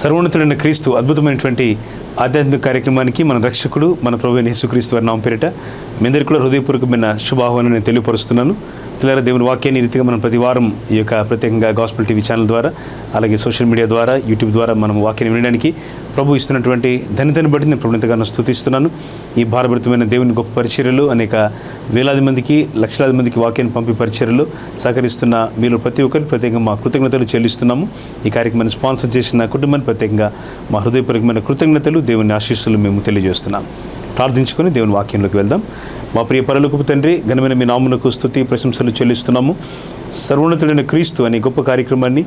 సర్వోన్నతుడైన క్రీస్తు అద్భుతమైనటువంటి ఆధ్యాత్మిక కార్యక్రమానికి మన రక్షకుడు మన ప్రభువైన యేసుక్రీస్తు వారి నామం పేరిట మీ అందరికీ కూడా హృదయపూర్వకమైన శుభాహ్వానాన్ని నేను తెలియపరుస్తున్నాను. పిల్లల దేవుని వాక్యాన్ని రీతిగా మనం ప్రతి వారం ఈ యొక్క ప్రత్యేకంగా గాస్పెల్ టీవీ ఛానల్ ద్వారా అలాగే సోషల్ మీడియా ద్వారా యూట్యూబ్ ద్వారా మనం వాక్యాన్ని వినడానికి ప్రభు ఇస్తున్నటువంటి ధన్యతను బట్టి నేను ప్రభుని ఎంతగానో స్తుతిస్తున్నాను. ఈ భారభరితమైన దేవుని గొప్ప పరిచర్యలు అనేక వేలాది మందికి లక్షలాది మందికి వాక్యాన్ని పంపి పరిచర్యలు సహకరిస్తున్న మీరు ప్రతి ఒక్కరికి ప్రత్యేకంగా మా కృతజ్ఞతలు చెల్లిస్తున్నాము. ఈ కార్యక్రమాన్ని స్పాన్సర్ చేసిన కుటుంబాన్ని ప్రత్యేకంగా మా హృదయపూర్వకమైన కృతజ్ఞతలు దేవుని ఆశీస్సులు మేము తెలియజేస్తున్నాం. ప్రార్థించుకొని దేవుని వాక్యంలోకి వెళ్దాం. మా ప్రియ పరలోకపు తండ్రి, ఘనమైన మీ నామమునకు స్తుతి ప్రశంసలు చెల్లిస్తున్నాము. సర్వోన్నతుడైన క్రీస్తు అనే గొప్ప కార్యక్రమాన్ని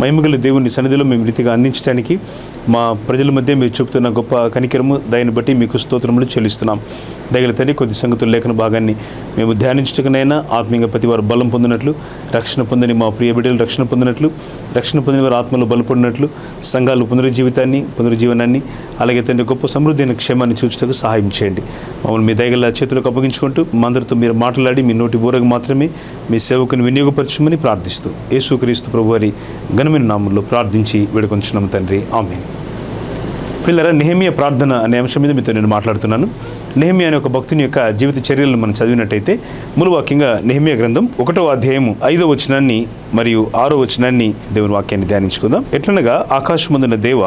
మహిమగల దేవుని సన్నిధిలో మేము రీతిగా అందించడానికి మా ప్రజల మధ్య మీరు చూపుతున్న గొప్ప కనికరము దయని బట్టి మీకు స్తోత్రములు చెల్లిస్తున్నాం. దయగల తండ్రి, కొద్ది సంగతుల లేఖన భాగాన్ని మేము ధ్యానించటకనైనా ఆత్మీయంగా ప్రతి వారు బలం పొందినట్లు, రక్షణ పొందని మా ప్రియ బిడ్డలు రక్షణ పొందినట్లు, రక్షణ పొందిన వారు ఆత్మలో బలపడినట్లు, సంఘాలు పునరుజ్జీవనాన్ని అలాగే తండ్రి గొప్ప సమృద్ధి అయిన క్షేమాన్ని చూచటకు సహాయం చేయండి. మమ్మల్ని మీ దయగల చేతులకు అప్పగించుకుంటూ మా అందరితో మీరు మాట్లాడి మీ నోటి బోరగా మాత్రమే మీ సేవకుని వినియోగపరచమని ప్రార్థిస్తూ యేసుక్రీస్తు ప్రభువారి ఘనమైన నామంలో ప్రార్థించి వేడుకొంచున్నాం తండ్రి, ఆమేన్. పిల్లరా, నెహెమియా ప్రార్థన అనే అంశం మీద మీతో నేను మాట్లాడుతున్నాను. నెహెమియా అనే ఒక భక్తుని యొక్క జీవిత చర్యలను మనం చదివినట్టయితే మూలవాక్యంగా నెహెమియా గ్రంథం 1వ అధ్యాయము 5వ వచనాన్ని మరియు 6వ వచనాన్ని దేవుని వాక్యాన్ని ధ్యానించుకుందాం. ఎట్లనగా ఆకాశమందున దేవ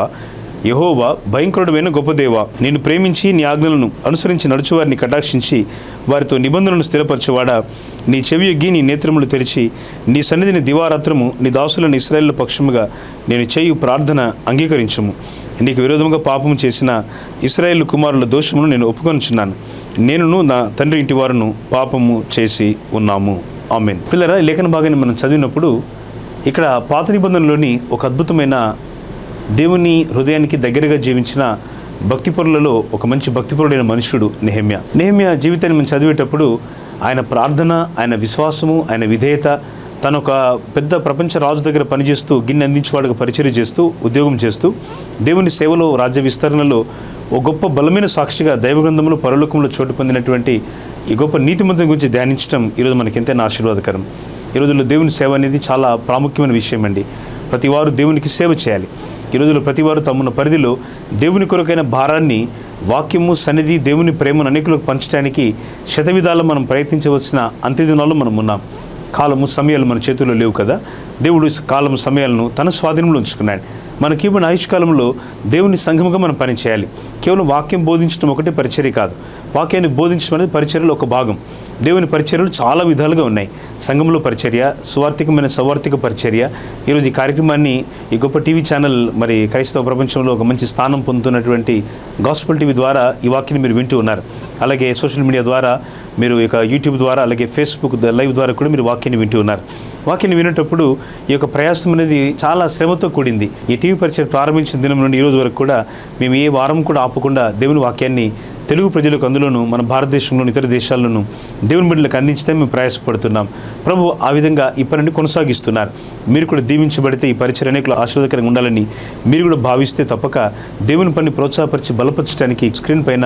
యెహోవా, భయంకరుడమైన గొప్ప దేవా, నేను ప్రేమించి నీ ఆజ్ఞలను అనుసరించి నడుచువారిని కటాక్షించి వారితో నిబంధనలను స్థిరపరచువాడా, నీ చెవి యొగ్గి నీ నేత్రములు తెరిచి నీ సన్నిధిని దివారాత్రము నీ దాసులను ఇశ్రాయేలు పక్షముగా నేను చేయు ప్రార్థన అంగీకరించుము. నీకు విరోధముగా పాపము చేసిన ఇశ్రాయేలు కుమారుల దోషమును నేను ఒప్పుకొనుచున్నాను. నేనును నా తండ్రి ఇంటి వారును పాపము చేసి ఉన్నాము. ఆమేన్. పిల్లరా, ఈ లేఖన భాగాన్ని మనం చదివినప్పుడు ఇక్కడ పాత నిబంధనలోని ఒక అద్భుతమైన దేవుని హృదయానికి దగ్గరగా జీవించిన భక్తిపరులలో ఒక మంచి భక్తిపరుడైన మనుషుడు నెహెమియా. నెహెమియా జీవితాన్ని మనం చదివేటప్పుడు ఆయన ప్రార్థన, ఆయన విశ్వాసము, ఆయన విధేయత, తను ఒక పెద్ద ప్రపంచ రాజు దగ్గర పనిచేస్తూ గిన్నె అందించేవాడుగా పరిచర్య చేస్తూ ఉద్యోగం చేస్తూ దేవుని సేవలో రాజ్య విస్తరణలో ఒక గొప్ప బలమైన సాక్షిగా దైవగ్రంథంలో పరలోకంలో చోటు పొందినటువంటి ఈ గొప్ప నీతిమంతుని గురించి ధ్యానించడం ఈరోజు మనకి ఎంతైనా ఆశీర్వాదకరం. ఈ రోజుల్లో దేవుని సేవ అనేది చాలా ప్రాముఖ్యమైన విషయం అండి. ప్రతి వారు దేవునికి సేవ చేయాలి. ఈ రోజుల్లో ప్రతి వారు తమన్న పరిధిలో దేవుని కొరకైన భారాన్ని, వాక్యము, సన్నిధి, దేవుని ప్రేమను అనేకులకు పంచడానికి శతవిధాలు మనం ప్రయత్నించవలసిన అంత్యదినాల్లో మనం ఉన్నాం. కాలము, సమయాలు మన చేతుల్లో లేవు కదా. దేవుడు కాలము, సమయాలను తన స్వాధీనంలో ఉంచుకున్నాడు. మనకి ఇవ్వని ఆయుష్కాలంలో దేవుని సంఘముగా మనం పనిచేయాలి. కేవలం వాక్యం బోధించడం ఒకటే పరిచర్య కాదు. వాక్యాన్ని బోధించడం అనేది పరిచర్యలో ఒక భాగం. దేవుని పరిచర్యలు చాలా విధాలుగా ఉన్నాయి. సంఘంలో పరిచర్య, సువార్థికమైన సౌవార్థిక పరిచర్య. ఈరోజు ఈ కార్యక్రమాన్ని ఈ గొప్ప టీవీ ఛానల్ మరి క్రైస్తవ ప్రపంచంలో ఒక మంచి స్థానం పొందుతున్నటువంటి గాస్పెల్ టీవీ ద్వారా ఈ వాక్యాన్ని మీరు వింటూ ఉన్నారు. అలాగే సోషల్ మీడియా ద్వారా మీరు ఇక యూట్యూబ్ ద్వారా అలాగే ఫేస్బుక్ లైవ్ ద్వారా కూడా మీరు వాక్యాన్ని వింటూ ఉన్నారు. వాక్యాన్ని వినేటప్పుడు ఈ యొక్క ప్రయాసం అనేది చాలా శ్రమతో కూడింది. ఈ టీవీ పరిచయం ప్రారంభించిన దినం నుండి ఈరోజు వరకు కూడా మేము ఏ వారం కూడా ఆపకుండా దేవుని వాక్యాన్ని తెలుగు ప్రజలకు, అందులోనూ మన భారతదేశంలోని ఇతర దేశాల్లోనూ దేవుని బిడ్డలకు అందించితే మేము ప్రయాసపడుతున్నాం. ప్రభు ఆ విధంగా ఈ పనిని కొనసాగిస్తున్నారు. మీరు కూడా దీవించబడితే ఈ పరిచయం అనేకులు ఆశీర్వాదకరంగా ఉండాలని మీరు కూడా భావిస్తే తప్పక దేవుని పని ప్రోత్సాహపరిచి బలపరచడానికి స్క్రీన్ పైన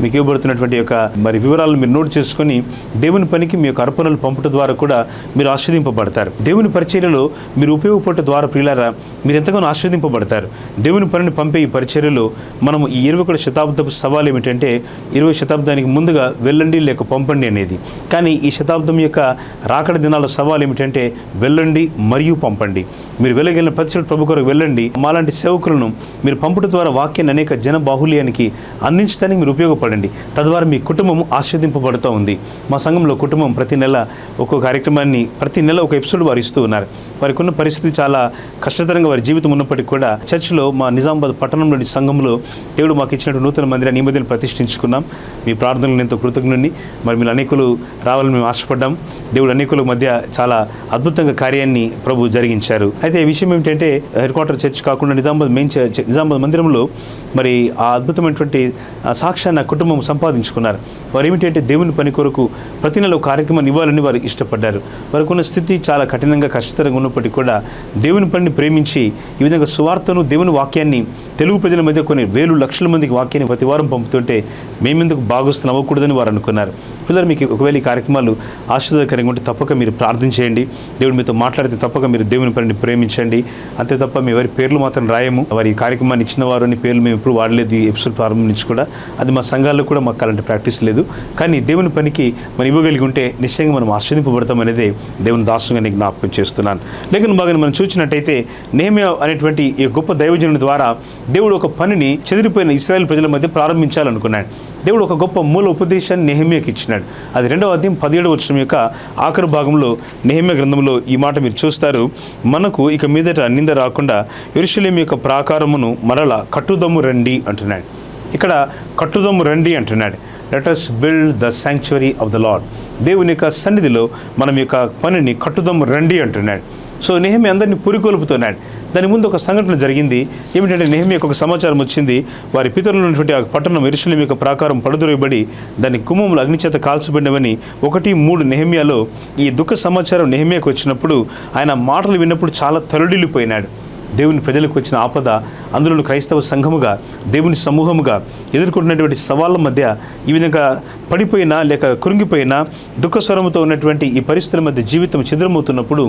మీకు ఇవ్వబడుతున్నటువంటి యొక్క మరి వివరాలను మీరు నోట్ చేసుకొని దేవుని పనికి మీ యొక్క అర్పణలు పంపడం ద్వారా కూడా మీరు ఆశీర్వదింపబడతారు. దేవుని పరిచర్యలో మీరు ఉపయోగపడటం ద్వారా ప్రియులారా మీరు ఎంతగానో ఆశీర్వదింపబడతారు. దేవుని పనిని పంపే ఈ పరిచర్యలో మనము ఈ 21వ శతాబ్దపు సవాల్ ఏమిటంటే 20వ శతాబ్దానికి ముందుగా వెళ్ళండి లేక పంపండి అనేది. కానీ ఈ శతాబ్దం యొక్క రాకడ దినాల సవాల్ ఏమిటంటే వెళ్ళండి మరియు పంపండి. మీరు వెళ్ళగలిగిన ప్రతి ప్రభు కొరకు వెళ్ళండి. మాలాంటి సేవకులను మీరు పంపడం ద్వారా వాక్యాన్ని అనేక జన బాహుల్యానికి అందించడానికి మీరు ఉపయోగపడండి. తద్వారా మీ కుటుంబం ఆశీర్వదింపబడుతూ ఉంది. మా సంఘంలో కుటుంబం ప్రతి నెల ఒక్కో కార్యక్రమాన్ని, ప్రతి నెల ఒక ఎపిసోడ్ వారు ఇస్తూ ఉన్నారు. వారికి ఉన్న పరిస్థితి చాలా కష్టతరంగా వారి జీవితం ఉన్నప్పటికీ కూడా చర్చిలో మా నిజామాబాద్ పట్టణంలోని సంఘంలో దేవుడు మాకు ఇచ్చినట్టు నూతన మందిరాన్ని ఈ మధ్యన ప్రతిష్ఠించుకున్నాం. మీ ప్రార్థనలు ఎంతో కృతజ్ఞుని. మరి మీరు అనేకులు రావాలని మేము ఆశపడ్డాం. దేవుడు అనేకుల మధ్య చాలా అద్భుతంగా కార్యాన్ని ప్రభు జరిగించారు. అయితే ఈ విషయం ఏమిటంటే హెడ్ క్వార్టర్ చర్చ్ కాకుండా నిజామాబాద్ మందిరంలో మరి ఆ అద్భుతమైనటువంటి సాక్ష్యాన్ని కుటుంబం సంపాదించుకున్నారు. వారు ఏమిటంటే దేవుని పని కొరకు ప్రతి నెల కార్యక్రమాన్ని ఇవ్వాలని వారు ఇష్టపడ్డారు. వారికి ఉన్న స్థితి చాలా కఠినంగా, కష్టతరంగా ఉన్నప్పటికీ కూడా దేవుని పనిని ప్రేమించి ఈ విధంగా సువార్తను, దేవుని వాక్యాన్ని తెలుగు ప్రజల మధ్య కొన్ని వేలు లక్షల మందికి వాక్యాన్ని ప్రతి వారం పంపుతుంటే మేమెందుకు భాగస్తులు అవ్వకూడదని వారు అనుకున్నారు. పిల్లలు, మీకు ఒకవేళ ఈ కార్యక్రమాలు ఆశీర్వాదకరంగా ఉంటే తప్పక మీరు ప్రార్థన చేయండి. దేవుడు మీతో మాట్లాడితే తప్పక మీరు దేవుని పనిని ప్రేమించండి. అంతే తప్ప మీ వారి పేర్లు మాత్రం రాయము. వారి ఈ కార్యక్రమాన్ని ఇచ్చిన వారు అని పేర్లు మేము ఎప్పుడు వాడలేదు ఈ ఎపిసోడ్ ప్రారంభం నుంచి కూడా. అది మా సంఘాల్లో కూడా మాకు అలాంటి ప్రాక్టీస్ లేదు. కానీ దేవుని పనికి మనం ఇవ్వగలిగి ఉంటే నిశ్చయంగా మనం ఆశ్రయింపబడతాం అనేది దేవుని దాసుగా నేను జ్ఞాపకం చేస్తున్నాను. లేఖన భాగాన్ని మనం చూసినట్టయితే నెహెమ్యా అనేటువంటి ఈ గొప్ప దైవజనుడి ద్వారా దేవుడు ఒక పనిని చెదిరిపోయిన ఇశ్రాయేల్ ప్రజల మధ్య ప్రారంభించాలనుకున్నాడు. దేవుడు ఒక గొప్ప మూల ఉపదేశాన్ని నెహెమ్యాకి ఇచ్చినాడు. అది 2వ అధ్యాయం 17వ వచనం యొక్క ఆఖరి భాగంలో నెహెమ్యా గ్రంథంలో ఈ మాట మీరు చూస్తారు. మనకు ఇక మీదట నింద రాకుండా యెరూషలేము యొక్క ప్రాకారమును మరల కట్టుదమ్ము రండి అంటున్నాడు. ఇక్కడ కట్టుదమ్ము రండి అంటున్నాడు. Let us build the sanctuary of the lord. దేవుని యొక్క సన్నిధిలో మనం యొక్క పనిని కట్టుదమ్ము రండి అంటున్నాడు. సో నెహెమ్యా అందరినీ పురికొల్పుతున్నాడు. దాని ముందు ఒక సంఘటన జరిగింది. ఏమిటంటే నెహెమ్యాకు ఒక సమాచారం వచ్చింది. వారి పితరులు ఉన్నటువంటి ఆ పట్టణం యెరూషలేము యొక్క ప్రాకారం పడుదొరయబడి దాని గుమ్మములు అగ్నిచేత కాల్చబడినవని 1:3 నెహెమ్యాలో ఈ దుఃఖ సమాచారం నెహెమ్యాకు వచ్చినప్పుడు ఆయన మాటలు విన్నప్పుడు చాలా తరుడిల్లిపోయినాడు. దేవుని ప్రజలకు వచ్చిన ఆపద, అందులో క్రైస్తవ సంఘముగా దేవుని సమూహముగా ఎదుర్కొంటున్నటువంటి సవాళ్ళ మధ్య ఈ విధంగా పడిపోయినా లేక కృంగిపోయినా దుఃఖస్వరముతో ఉన్నటువంటి ఈ పరిస్థితుల మధ్య జీవితం ఛిద్రమవుతున్నప్పుడు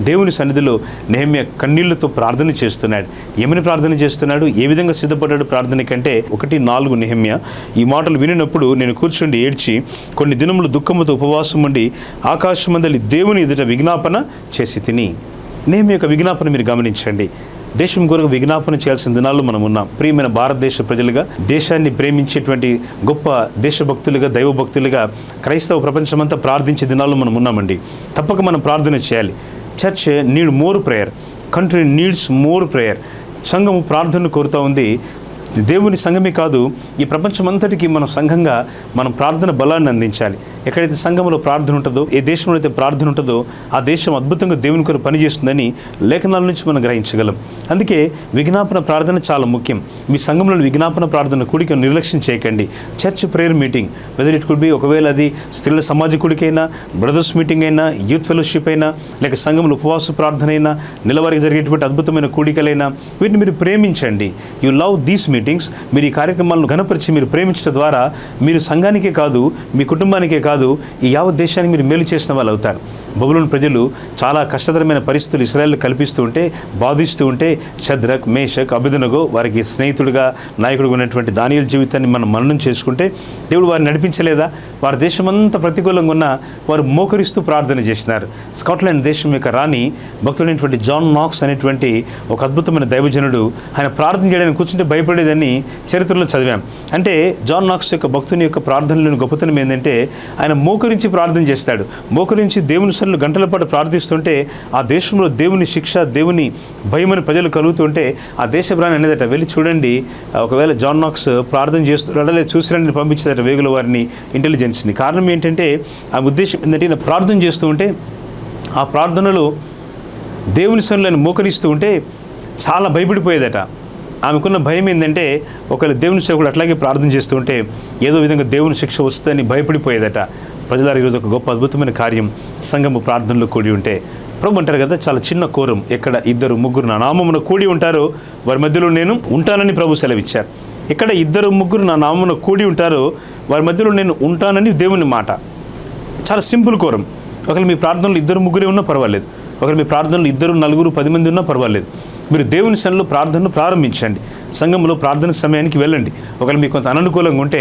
దేవుని సన్నిధిలో నెహెమ్యా కన్నీళ్లతో ప్రార్థన చేస్తున్నాడు. ఏమని ప్రార్థన చేస్తున్నాడు? ఏ విధంగా సిద్ధపడ్డాడు ప్రార్థన కంటే 1:4 నెహెమ్యా ఈ మాటలు వినినప్పుడు నేను కూర్చుండి ఏడ్చి కొన్ని దినములు దుఃఖముతో ఉపవాసం ఉండి ఆకాశమందలి దేవుని ఎదుట విజ్ఞాపన చేసి తిని. నెహెమ్యా యొక్క విజ్ఞాపన మీరు గమనించండి. దేశం కొరకు విజ్ఞాపన చేయాల్సిన దినాల్లో మనం ఉన్నాం. ప్రియమైన భారతదేశ ప్రజలుగా, దేశాన్ని ప్రేమించేటువంటి గొప్ప దేశభక్తులుగా, దైవభక్తులుగా క్రైస్తవ ప్రపంచమంతా ప్రార్థించే దినాల్లో మనం ఉన్నామండి. తప్పక మనం ప్రార్థన చేయాలి. Church need more prayer, country needs more prayer. సంఘము ప్రార్థన కోరుతూ ఉంది. దేవుని సంఘమే కాదు, ఈ ప్రపంచమంతటికి మనం సంఘంగా మనం ప్రార్థన బలాన్ని అందించాలి. ఎక్కడైతే సంఘంలో ప్రార్థన ఉంటుందో, ఏ దేశంలో అయితే ప్రార్థన ఉంటుందో ఆ దేశం అద్భుతంగా దేవుని కొరకు పనిచేస్తుందని లేఖనాల నుంచి మనం గ్రహించగలం. అందుకే విజ్ఞాపన ప్రార్థన చాలా ముఖ్యం. మీ సంఘంలోని విజ్ఞాపన ప్రార్థన కూడిక నిర్లక్ష్యం చేయకండి. Church prayer meeting, whether it could be, ఒకవేళ అది స్త్రీల సమాజ కూడికైనా, బ్రదర్స్ మీటింగ్ అయినా, యూత్ ఫెలోషిప్ అయినా, లేక సంఘంలో ఉపవాస ప్రార్థన అయినా, నెలవారికి జరిగేటువంటి అద్భుతమైన కూడికలైనా, వీటిని మీరు ప్రేమించండి. You love these meetings. మీరు ఈ కార్యక్రమాలను ఘనపరిచి మీరు ప్రేమించడం ద్వారా మీరు సంఘానికే కాదు, మీ కుటుంబానికే కాదు, ఈ యావత్ దేశానికి మీరు మేలు చేసిన వాళ్ళు అవుతారు. బబులోను ప్రజలు చాలా కష్టతరమైన పరిస్థితులు ఇశ్రాయేలు కల్పిస్తూ ఉంటే, బాధిస్తూ ఉంటే, షద్రక్, మేషక్, అబెదనగో వారికి స్నేహితుడిగా, నాయకుడిగా ఉన్నటువంటి దానియేలు జీవితాన్ని మనం మననం చేసుకుంటే దేవుడు వారిని నడిపించలేదా? వారి దేశమంతా ప్రతికూలంగా ఉన్న వారు మోకరిస్తూ ప్రార్థన చేసినారు. స్కాట్లాండ్ దేశం యొక్క రాణి భక్తుడైనటువంటి జాన్ నాక్స్ అనేటువంటి ఒక అద్భుతమైన దైవజనుడు, ఆయన ప్రార్థన చేయడానికి కూర్చుంటే భయపడేదని చరిత్రలో చదివాం. అంటే జాన్ నాక్స్ యొక్క భక్తుని యొక్క ప్రార్థనలోని గొప్పతనం ఏంటంటే ఆయన మోకరించి ప్రార్థన చేస్తాడు. మోకరించి దేవుని సన్నిధిలో గంటల పాటు ప్రార్థిస్తుంటే ఆ దేశంలో దేవుని శిక్ష, దేవుని భయమని ప్రజలు కలుగుతుంటే ఆ దేశ ప్రాణి అనేదట, వెళ్ళి చూడండి, ఒకవేళ జాన్ నాక్స్ ప్రార్థన చేస్తున్నాడా లేదా చూసిరండి పంపించేదట వేగుల వారిని, ఇంటెలిజెన్స్ని. కారణం ఏంటంటే ఆ ఉద్దేశం ఏంటంటే ప్రార్థన చేస్తూ ఉంటే ఆ ప్రార్థనలో దేవుని సన్నిధిలో మోకరిస్తూ ఉంటే చాలా భయపడిపోయేదట. ఆమెకున్న భయం ఏంటంటే ఒకవేళ దేవుని సేవకుడు అట్లాగే ప్రార్థన చేస్తూ ఉంటే ఏదో విధంగా దేవుని శిక్ష వస్తుందని భయపడిపోయేదట. ప్రజలారు ఈరోజు ఒక గొప్ప అద్భుతమైన కార్యం సంఘము ప్రార్థనలో కూడి ఉంటే. ప్రభు అంటారు కదా, చాలా చిన్న కోరం, ఎక్కడ 2-3 నా నామమున కూడి ఉంటారో వారి మధ్యలో నేను ఉంటానని ప్రభు సెలవిచ్చారు. ఎక్కడ 2-3 నా నామమున కూడి ఉంటారో వారి మధ్యలో నేను ఉంటానని దేవుని మాట. చాలా సింపుల్ కోరం. ఒకవేళ మీ ప్రార్థనలు 2-3 ఉన్నా పర్వాలేదు, ఒకవేళ మీ ప్రార్థనలు 2-4, 10 మంది ఉన్నా పర్వాలేదు. మీరు దేవుని సన్నిధిలో ప్రార్థనను ప్రారంభించండి. సంఘంలో ప్రార్థన సమయానికి వెళ్ళండి. ఒకవేళ మీకు కొంత అననుకూలంగా ఉంటే,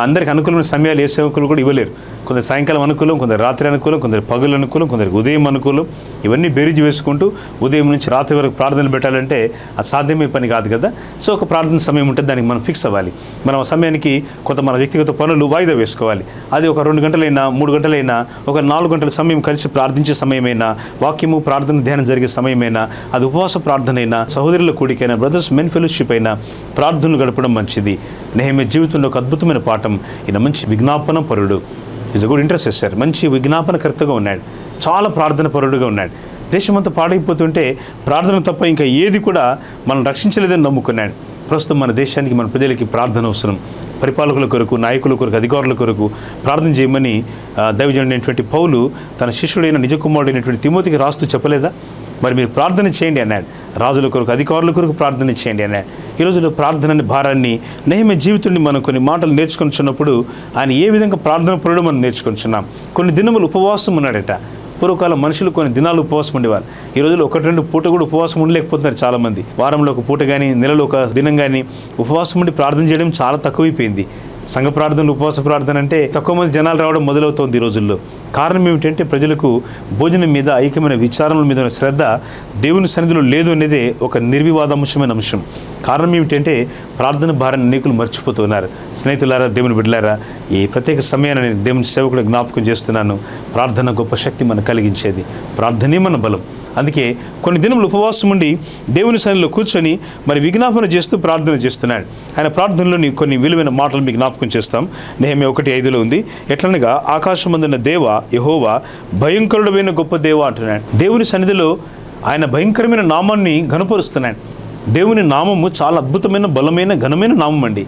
అందరికి అనుకూలమైన సమయాలు ఏ సేవకులు కూడా ఇవ్వలేరు. కొందరు సాయంకాలం అనుకూలం, కొందరు రాత్రి అనుకూలం, కొందరు పగులు అనుకూలం, కొందరికి ఉదయం అనుకూలం. ఇవన్నీ బేరీజు వేసుకుంటూ ఉదయం నుంచి రాత్రి వరకు ప్రార్థనలు పెట్టాలంటే అది సాధ్యమే పని కాదు కదా. సో ఒక ప్రార్థన సమయం ఉంటే దానికి మనం ఫిక్స్ అవ్వాలి. మనం ఆ సమయానికి కొంత మన వ్యక్తిగత పనులు వాయిదా వేసుకోవాలి. అది ఒక 2 గంటలైనా, 3 గంటలైనా, ఒక 4 గంటల సమయం కలిసి ప్రార్థించే సమయమైనా, వాక్యము ప్రార్థన ధ్యానం జరిగే సమయమైనా, అది ఉపవాస ప్రార్థన అయినా, సహోదరుల కూడికైనా, బ్రదర్స్ మెన్ ఫెలోషిప్ అయినా ప్రార్థనలు గడపడం మంచిది. నెహెమ్యా జీవితంలో ఒక అద్భుతమైన పాఠం. ఈయన మంచి విజ్ఞాపన పరుడు, ఈజ్ అ గుడ్ ఇంటర్సెసర్, మంచి విజ్ఞాపనకర్తగా ఉన్నాడు, చాలా ప్రార్థన పరుడుగా ఉన్నాడు. దేశమంతా పాడైపోతుంటే ప్రార్థన తప్ప ఇంకా ఏది కూడా మనం రక్షించలేదని నమ్ముకున్నాడు. ప్రస్తుతం మన దేశానికి, మన ప్రజలకి ప్రార్థన అవసరం. పరిపాలకుల కొరకు, నాయకుల కొరకు, అధికారుల కొరకు ప్రార్థన చేయమని దైవజనుడైనటువంటి పౌలు తన శిష్యుడైన నిజ కుమారుడైనటువంటి తిమోతికి రాస్తూ చెప్పలేదా? మరి మీరు ప్రార్థన చేయండి అన్నాడు. రాజుల కొరకు, అధికారుల కొరకు ప్రార్థన చేయండి అన్నాడు. ఈ రోజుల్లో ప్రార్థన భారాన్ని నెహెమ్యా జీవితాన్ని మనం కొన్ని మాటలు నేర్చుకొనిచున్నప్పుడు ఆయన ఏ విధంగా ప్రార్థన పరుడు మనం నేర్చుకొనిచున్నాం. కొన్ని దినములు ఉపవాసం ఉన్నాడట. పూర్వకాలం మనుషులు కొన్ని దినాలు ఉపవాసం ఉండేవారు. ఈ రోజుల్లో 1-2 పూట కూడా ఉపవాసం ఉండలేకపోతున్నారు చాలామంది. వారంలో ఒక పూట కానీ, నెలలో ఒక దినం కానీ ఉపవాసం ఉండి ప్రార్థన చేయడం చాలా తక్కువైపోయింది. సంఘ ప్రార్థనలు, ఉపవాస ప్రార్థన అంటే తక్కువ మంది జనాలు రావడం మొదలవుతోంది ఈ రోజుల్లో. కారణం ఏమిటంటే ప్రజలకు భోజనం మీద, ఐక్యమైన విచారణల మీద శ్రద్ధ దేవుని సన్నిధిలో లేదు అనేదే ఒక నిర్వివాదాంశమైన అంశం. కారణం ఏమిటంటే ప్రార్థన భారాన్ని అనేకులు మర్చిపోతున్నారు. స్నేహితులారా, దేవుని బిడ్డలారా, ఈ ప్రత్యేక సమయాన్ని నేను దేవుని సేవకుడు జ్ఞాపకం చేస్తున్నాను. ప్రార్థన గొప్ప శక్తి మనకు కలిగించేది. ప్రార్థనే మన బలం. అందుకే కొన్ని దినములు ఉపవాసం ఉండి దేవుని సన్నిధిలో కూర్చొని మరి విజ్ఞాపన చేస్తూ ప్రార్థన చేస్తున్నాడు. ఆయన ప్రార్థనలోని కొన్ని విలువైన మాటలు మీకు జ్ఞాపకం చేస్తాం. నెహెమ్యా 1:5 ఉంది. ఎట్లనగా, ఆకాశమందున్న దేవా యెహోవా భయంకరుడమైన గొప్ప దేవా అంటున్నాడు. దేవుని సన్నిధిలో ఆయన భయంకరమైన నామాన్ని ఘనపరుస్తున్నాడు. దేవుని నామము చాలా అద్భుతమైన, బలమైన, ఘనమైన నామం అండి.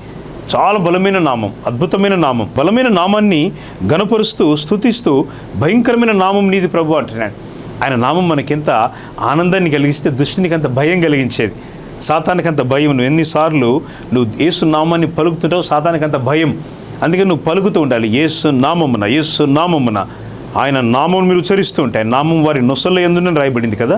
చాలా బలమైన నామం, అద్భుతమైన నామం. బలమైన నామాన్ని ఘనపరుస్తూ స్తుతిస్తూ భయంకరమైన నామం నీది ప్రభు అంటున్నాడు. ఆయన నామం మనకెంత ఆనందాన్ని కలిగిస్తే దుష్టునికి అంత భయం కలిగించేది. సాతానికి అంత భయం. నువ్వు ఎన్నిసార్లు నువ్వు యేసు నామాన్ని పలుకుతుంటావు, సాతానికి అంత భయం. అందుకే నువ్వు పలుకుతూ ఉండాలి, యేసు నామమున, యేసు నామమున. ఆయన నామం మీరు ఉచ్చరిస్తూ ఉంటాయి. నామం వారి నొసల యందున రాయబడింది కదా.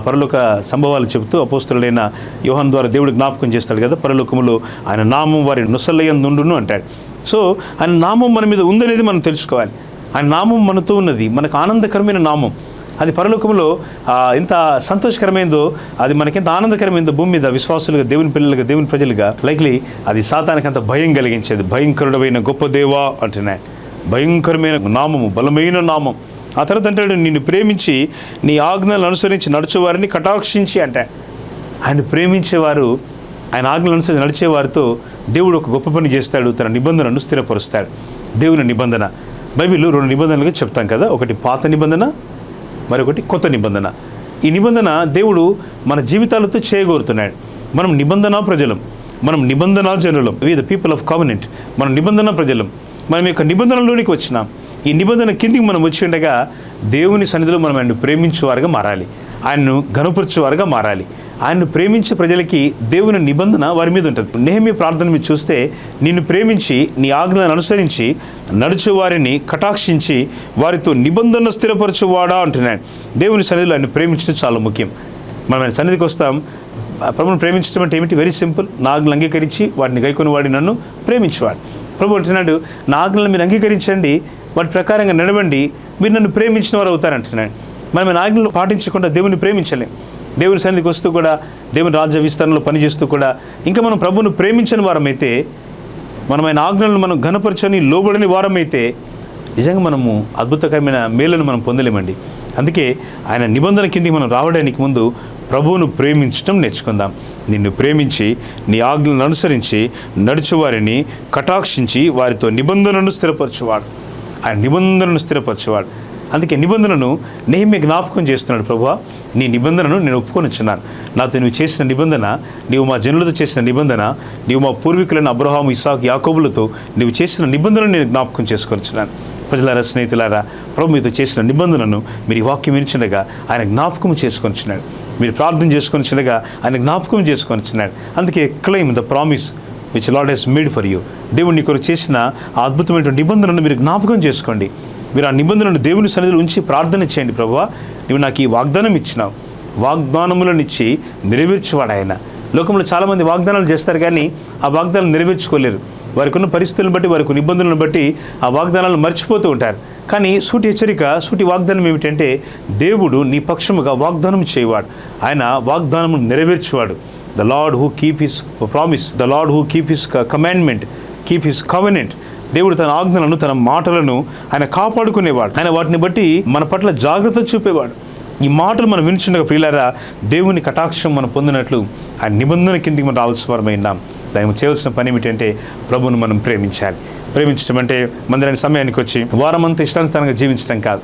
పరలోక సంభవాలు చెబుతూ అపోస్తలుడైన యోహాను ద్వారా దేవుడు జ్ఞాపకం చేస్తాడు కదా, పరలోకములో ఆయన నామం వారి నొసల యందుండును అంటాడు. సో ఆయన నామం మన మీద ఉందనేది మనం తెలుసుకోవాలి. ఆయన నామం మనతో ఉన్నది, మనకు ఆనందకరమైన నామం. అది పరలోకంలో ఎంత సంతోషకరమైందో, అది మనకెంత ఆనందకరమైందో భూమి మీద విశ్వాసులుగా, దేవుని పిల్లలుగా, దేవుని ప్రజలుగా లైక్లీ అది సాతానికి అంత భయం కలిగించేది. భయంకరుడమైన గొప్ప దేవా అంటున్నాడు. భయంకరమైన నామము, బలమైన నామం. ఆ తర్వాత అంటాడు, నిన్ను ప్రేమించి నీ ఆజ్ఞలను అనుసరించి నడిచేవారిని కటాక్షించి అంటాడు. ఆయన ప్రేమించేవారు, ఆయన ఆజ్ఞలను అనుసరించి నడిచేవారితో దేవుడు ఒక గొప్ప పని చేస్తాడు. తన నిబంధనను స్థిరపరుస్తాడు. దేవుని నిబంధన బైబిల్లో 2 నిబంధనలుగా చెప్తాం కదా. ఒకటి పాత నిబంధన, మరొకటి కొత్త నిబంధన. ఈ నిబంధన దేవుడు మన జీవితాలతో చేయగోరుతున్నాడు. మనం నిబంధన ప్రజలం, మనం నిబంధన జనులం. We the people of covenant. మనం నిబంధన ప్రజలం. మనం యొక్క నిబంధనలోనికి వచ్చినాం. ఈ నిబంధన కిందికి మనం వచ్చి ఉండగా దేవుని సన్నిధిలో మనం ఆయన్ను ప్రేమించేవారుగా మారాలి, ఆయన్ను ఘనపరచేవారుగా మారాలి. ఆయన్ను ప్రేమించే ప్రజలకి దేవుని నిబంధన వారి మీద ఉంటుంది. నెహెమ్యా ప్రార్థన మీరు చూస్తే, నిన్ను ప్రేమించి నీ ఆజ్ఞలను అనుసరించి నడిచేవారిని కటాక్షించి వారితో నిబంధన స్థిరపరచువాడా అంటున్నాడు. దేవుని సన్నిధిలో ఆయన ప్రేమించడం చాలా ముఖ్యం. మనం ఆయన సన్నిధికి వస్తాం. ప్రభువును ప్రేమించడం అంటే ఏమిటి? Very simple. నా ఆజ్ఞలు అంగీకరించి వాటిని గైకొని వాడి నన్ను ప్రేమించేవాడు. ప్రభు అంటున్నాడు, నా ఆజ్ఞలను మీరు అంగీకరించండి, వాటి ప్రకారంగా నడవండి, మీరు నన్ను ప్రేమించిన వారు అవుతారంటున్నాడు. మనం ఆయన ఆజ్ఞలు పాటించకుండా దేవుని ప్రేమించలేం. దేవుని సన్నిధికి వస్తూ కూడా, దేవుని రాజ్య విస్తరణలో పనిచేస్తూ కూడా ఇంకా మనం ప్రభువును ప్రేమించని వారమైతే, మనం ఆయన ఆజ్ఞలను మనం ఘనపరచని, లోబడని వారమైతే నిజంగా మనము అద్భుతకరమైన మేలును మనం పొందలేమండి. అందుకే ఆయన నిబంధన కిందికి మనం రావడానికి ముందు ప్రభువును ప్రేమించడం నేర్చుకుందాం. నిన్ను ప్రేమించి నీ ఆజ్ఞలను అనుసరించి నడిచేవారిని కటాక్షించి వారితో నిబంధనను స్థిరపరచువాడు. ఆయన నిబంధనను స్థిరపరచువాడు. అందుకే నిబంధనను నెహెమ్యా జ్ఞాపకం చేస్తున్నాడు. ప్రభువా, నీ నిబంధనను నేను ఒప్పుకొనిచ్చున్నాను. నాతో నువ్వు చేసిన నిబంధన, నీవు మా జనులతో చేసిన నిబంధన, నీవు మా పూర్వీకులైన అబ్రహాము, ఇస్సాకు, యాకోబులతో నీవు చేసిన నిబంధనను నేను జ్ఞాపకం చేసుకొనిచ్చున్నాను. ప్రజలారా, స్నేహితులారా, ప్రభు మీతో చేసిన నిబంధనను మీరు ఈ వాక్యం వినిచుండగా ఆయన జ్ఞాపకం చేసుకొనిచ్చున్నాడు. మీరు ప్రార్థన చేసుకొనిచుండగా ఆయన జ్ఞాపకం చేసుకొనిచ్చున్నాడు. అందుకే claim the promise which Lord he's made for you. దేవుడు నీకు చేసిన ఆ అద్భుతమైన నిబంధనను మీరు జ్ఞాపకం చేసుకోండి. మీరు ఆ నిబంధనను దేవుని సన్నిధిలో ఉంచి ప్రార్థన చేయండి. ప్రభువా, నువ్వు నాకు ఈ వాగ్దానం ఇచ్చినావు, వాగ్దానములను ఇచ్చి నెరవేర్చేవాడు ఆయన. లోకంలో చాలామంది వాగ్దానాలు చేస్తారు, కానీ ఆ వాగ్దానాలు నెరవేర్చుకోలేరు. వారికి ఉన్న పరిస్థితులను బట్టి, వారికి నిబంధనలను బట్టి ఆ వాగ్దానాలను మర్చిపోతూ ఉంటారు. కానీ సూటి హెచ్చరిక, సూటి వాగ్దానం ఏమిటంటే, దేవుడు నీ పక్షముగా వాగ్దానం చేయవాడు. ఆయన వాగ్దానము నెరవేర్చేవాడు. The Lord who keep his promise, the Lord who keep his commandment, keep his covenant. దేవుడు తన ఆజ్ఞలను, తన మాటలను ఆయన కాపాడుకునేవాడు. ఆయన వాటిని బట్టి మన పట్ల జాగ్రత్త చూపేవాడు. ఈ మాటలు మనం వినిచుండగా ప్రియులారా, దేవుని కటాక్షం మనం పొందినట్లు ఆయన నిబంధన కిందికి మనం రావాల్సిన వారమైనాం. దానికి చేయవలసిన పని ఏమిటంటే ప్రభువును మనం ప్రేమించాలి. ప్రేమించడం అంటే మందిరానికి సమయానికి వచ్చి వారమంతా ఇష్టానుసారంగా జీవించడం కాదు.